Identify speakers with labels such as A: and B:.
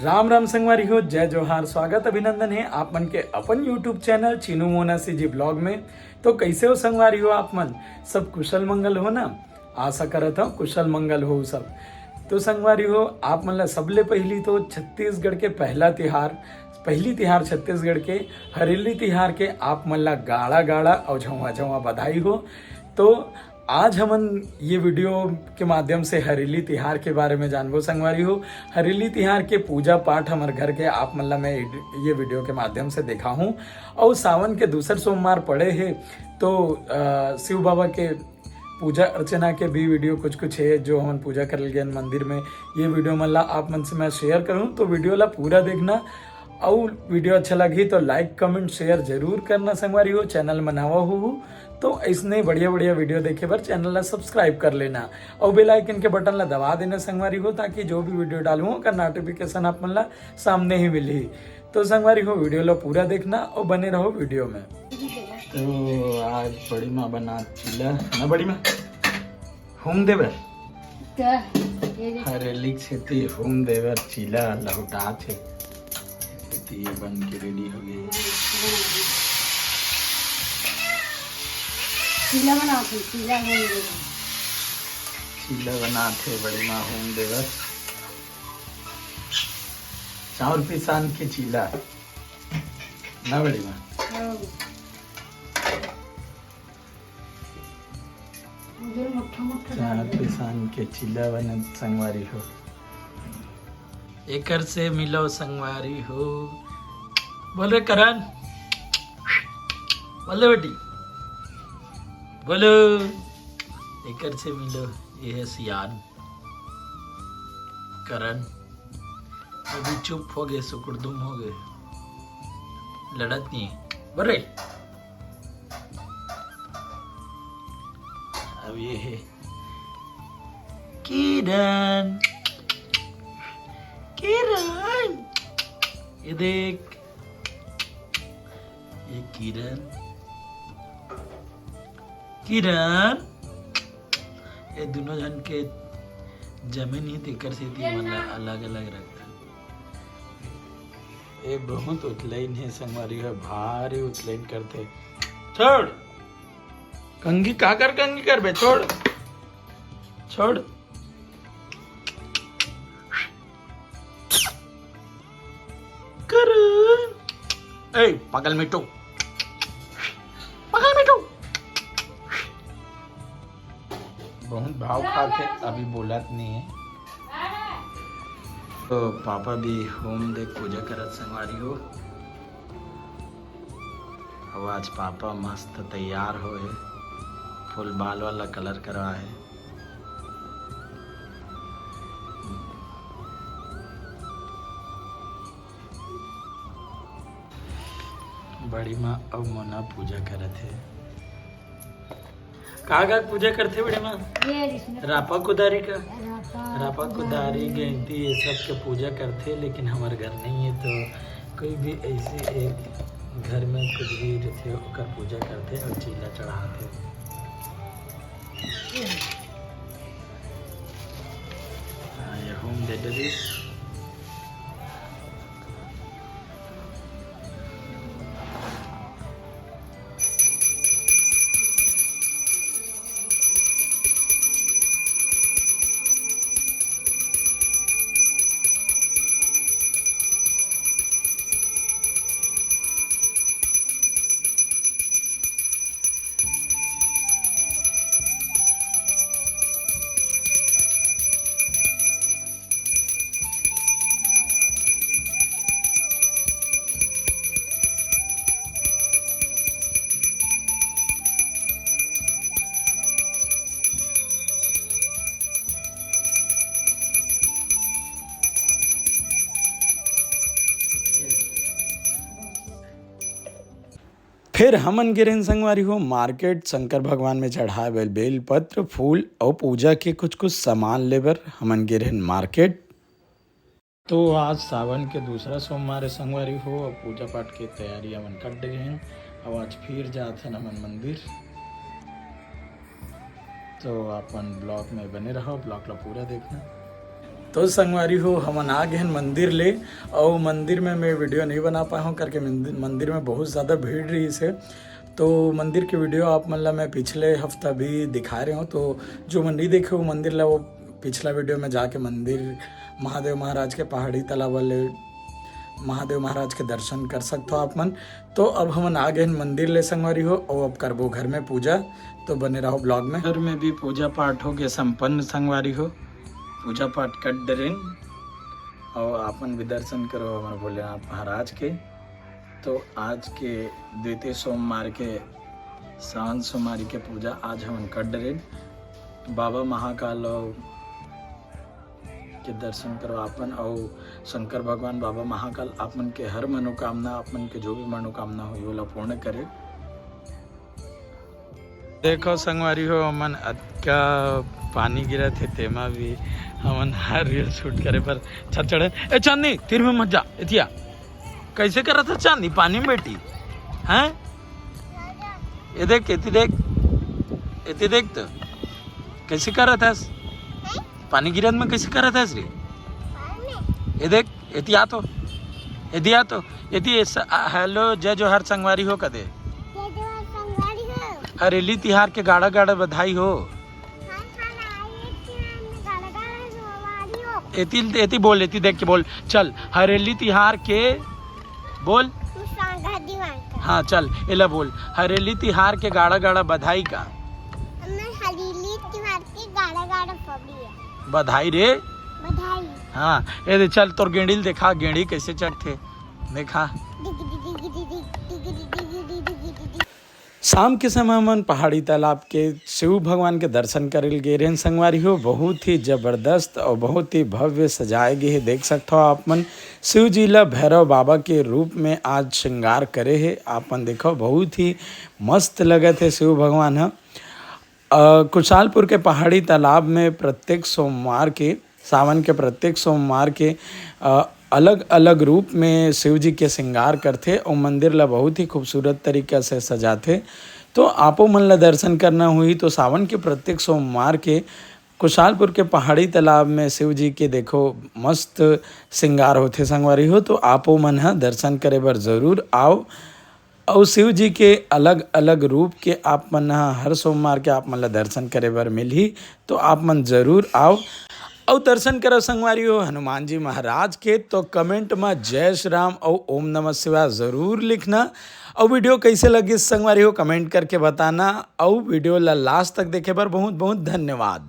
A: राम राम संगवारी हो, जय जोहार। स्वागत अभिनंदन है आप मन के अपन यूट्यूब चैनल चीनू मोना सी जी ब्लॉग में। तो कैसे हो संगवारी हो आप मन? सब कुशल मंगल हो ना? आशा करत हो कुशल मंगल हो सब। तो संगवारी हो आप मन ला सबले पहली तो छत्तीसगढ़ के पहली तिहार छत्तीसगढ़ के हरेली तिहार के आप मन ला गाड़ा गाड़ा और झवा झवा बधाई हो। तो आज हमन ये वीडियो के माध्यम से हरेली तिहार के बारे में जानबो संगवारी हो। हरेली तिहार के पूजा पाठ हमार घर के आप मन ला मैं ये वीडियो के माध्यम से देखा हूँ। और सावन के दूसर सोमवार पड़े हैं तो शिव बाबा के पूजा अर्चना के भी वीडियो कुछ है जो हम पूजा कर लिए मंदिर में। ये वीडियो मन ला आप मन से मैं शेयर करूँ, तो वीडियो ला पूरा देखना। और वीडियो अच्छा लगी तो लाइक कमेंट शेयर जरूर करना संगवारी हो। चैनल में नवा हो तो इसने बढ़िया बढ़िया वीडियो देखे पर चैनल ला सब्सक्राइब कर लेना और बेल आइकन के बटन ला दबा देना संगवारी हो, ताकि जो भी वीडियो डालूँ का नोटिफिकेशन आप मन ला सामने ही मिली। तो संगवारी हो वीडियो ला पूरा देखना और बने रहो वीडियो में। तो आज बड़ी माँ बना चीला ना, बड़ी माँ होम देवर हरेली से होम देवर चीला लहुटा थे ये बन के रेडी हो गई। चीला बनाते बड़ी माँ होम देवर। चावल पिसान के चीला ना बड़ी माँ। चावल पिसान के चीला बना संगवारी हो। एकर से मिलो संगवारी हो। बोल रे करण, बोले बेटी बोलो। एकर से मिलो, ये है सियान करण। अभी चुप हो गए, सुकुरदुम हो गए, लड़त नहीं बोल रे। अब ये है किरण। किरण ये देख, ये किरण ये दोनों जन के जमीन ही तेकर से अलग अलग रखता। ये बहुत उतलाइन है संगवारी है, भारी उतलाइन करते। छोड़ कंगी का कर, कंगी कर बे, छोड़ छोड़। ए पागल मिट्टू, पागल मिट्टू। बहुत भाव खाते, अभी बोलत नहीं है। तो पापा भी होम देख पूजा करत संगवारी हो। और आज पापा मस्त तैयार हो है, फुल बाल वाला कलर करवा है। बड़ी माँ अब मोना पूजा करत है। का पूजा करते बड़ी माँ? रापा कुदारी का, रापा कुदारी गेंती ये सब के पूजा करते। लेकिन हमारे घर नहीं है तो कोई भी ऐसे एक घर में कुछ भी रहते ओकर पूजा करते और चीला चढ़ाते। ये होम दे फिर हमन गिरन संगवारी हो मार्केट शंकर भगवान में चढ़ाए बेल पत्र फूल और पूजा के कुछ सामान लेबर हमन गिरन मार्केट। तो आज सावन के दूसरा सोमवार संगवारी हो और पूजा पाठ की तैयारी हमन कर गए हैं। अब आज फिर जाते हैं हमन मंदिर। तो अपन ब्लॉग में बने रहो, ब्लॉग ला पूरा देखना। तो संगवारी हो हमन आ गए हैं मंदिर ले, और मंदिर में मैं वीडियो नहीं बना पाया हूँ करके मंदिर में बहुत ज़्यादा भीड़ रही से। तो मंदिर की वीडियो आप मतलब मैं पिछले हफ्ता भी दिखा रहे हूँ। तो जो मन नहीं देखे वो मंदिर ला वो पिछला वीडियो में जाके मंदिर महादेव महाराज के पहाड़ी तालाब वाले महादेव महाराज के दर्शन कर सकते हो आप मन। तो अब हम आ गए मंदिर ले संगवारी हो, और अब करबो घर में पूजा। तो बने रहो ब्लॉग में। घर में भी पूजा पाठ हो गया संपन्न संगवारी हो, पूजा पाठ कर डरेन और आपन भी दर्शन करो हमारे भोलेनाथ महाराज के। तो आज के द्वितीय सोमवार के सावन सोमवारी के पूजा आज हम कर डरेन। बाबा महाकाल के दर्शन करो आपन, और शंकर भगवान बाबा महाकाल आपन के हर मनोकामना, आपन के जो भी मनोकामना हो वो पूर्ण करे। देखो संगवारी हो हमन का पानी गिरा थे तेमा भी हमन हर रील शूट करे पर छत चढ़े। ए चांदनी तीर में मत जा, इतिया कैसे करा था चांदनी पानी में बैठी हैं? ये देख इति देख तो कैसे करा था पानी गिरन में, कैसे करा था रे? ये देख इतिया तो हेलो जय जोहार संगवारी हो कदे हरेली तिहार के गाड़ा गाड़ा बधाई हो। एती बोल, एती देख के बोल, चल हरेली तिहार के बोल। हाँ चल एला बोल, हरेली तिहार के गाड़ा गाड़ा बधाई का बधाई रे बधाई। हाँ ये चल तोर गेंडी देखा, गेंडी कैसे चढ़ते देखा। शाम के समय मन पहाड़ी तालाब के शिव भगवान के दर्शन करेल गे रेन संगवारी हो। बहुत ही जबरदस्त और बहुत ही भव्य सजाए गए है। देख सकते हो आप मन शिव जी ला भैरव बाबा के रूप में आज श्रृंगार करे है। आपन देखो बहुत ही मस्त लगे थे शिव भगवान है। कुशालपुर के पहाड़ी तालाब में प्रत्येक सोमवार के सावन के प्रत्येक सोमवार के अलग अलग रूप में शिव जी के श्रृंगार करते और मंदिर ला बहुत ही खूबसूरत तरीक़े से सजाते। तो आपो मन ला दर्शन करना हुई तो सावन के प्रत्येक सोमवार के कुशालपुर के पहाड़ी तालाब में शिव जी के देखो मस्त श्रृंगार होते संगवारी हो। तो आपो मन हा दर्शन करे बर ज़रूर आओ, और शिव जी के अलग अलग रूप के आप मन हर सोमवार के आप मन ला दर्शन करे बर मिलही। तो आप मन ज़रूर आओ और दर्शन करो संगवारी हो हनुमान जी महाराज के। तो कमेंट में जय श्री राम और ओम नमः शिवाय ज़रूर लिखना। और वीडियो कैसे लगी संगवारी हो कमेंट करके बताना, और वीडियो ला लास्ट तक देखे बर बहुत बहुत धन्यवाद।